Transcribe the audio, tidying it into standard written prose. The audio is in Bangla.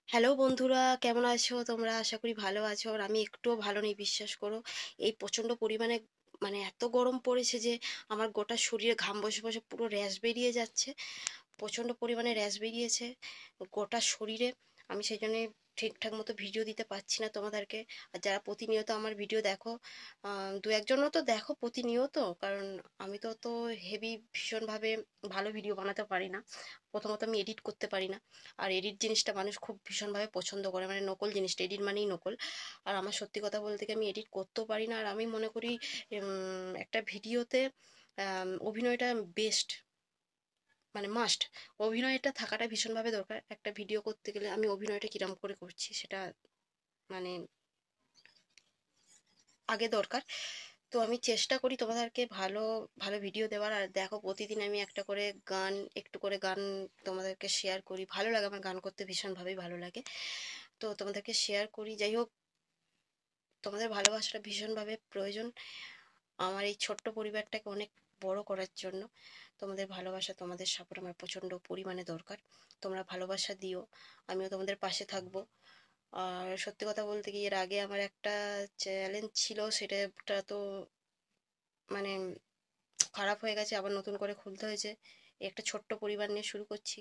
হ্যালো বন্ধুরা, কেমন আছো তোমরা? আশা করি ভালো আছো। আর আমি একটুও ভালো নেই, বিশ্বাস করো। এই প্রচণ্ড পরিমাণে এত গরম পড়েছে যে আমার গোটা শরীরে ঘাম বসে বসে পুরো র্যাশ বেরিয়ে যাচ্ছে। প্রচণ্ড পরিমাণে র্যাশ বেরিয়েছে গোটা শরীরে। আমি সেই জন্যে ঠিকঠাক মতো ভিডিও দিতে পারছি না তোমাদেরকে। আর যারা প্রতিনিয়ত আমার ভিডিও দেখো, দু একজনও তো দেখো প্রতিনিয়ত, কারণ আমি তো অত হেভি ভীষণভাবে ভালো ভিডিও বানাতে পারি না। প্রথমত আমি এডিট করতে পারি না। আর এডিট জিনিসটা মানুষ খুব ভীষণভাবে পছন্দ করে, মানে নকল জিনিসটা, এডিট মানেই নকল। আর আমার সত্যি কথা বলতে কি, আমি এডিট করতেও পারি না। আর আমি মনে করি একটা ভিডিওতে অভিনয়টা বেস্ট, মানে মাস্ট। অভিনয়টা থাকাটা ভীষণভাবে দরকার একটা ভিডিও করতে গেলে। আমি অভিনয়টা কিরম করে করছি সেটা মানে আগে দরকার। তো আমি চেষ্টা করি তোমাদেরকে ভালো ভালো ভিডিও দেওয়ার। আর দেখো, প্রতিদিন আমি একটা করে গান, একটু করে গান তোমাদেরকে শেয়ার করি। ভালো লাগে, আমার গান করতে ভীষণভাবেই ভালো লাগে। তো তোমাদেরকে শেয়ার করি। যাই হোক, তোমাদের ভালোবাসাটা ভীষণভাবে প্রয়োজন আমার এই ছোট্ট পরিবারটাকে অনেক বড় করার জন্য। তোমাদের ভালোবাসা, তোমাদের সাপোর্ট আমার প্রচণ্ড পরিমাণে দরকার। তোমরা ভালোবাসা দিও, আমিও তোমাদের পাশে থাকবো। আর সত্যি কথা বলতে কি, এর আগে আমার একটা চ্যালেঞ্জ ছিল, সেটা তো মানে খারাপ হয়ে গেছে, আবার নতুন করে খুলতে হয়েছে। এই একটা ছোট্ট পরিবার নিয়ে শুরু করছি।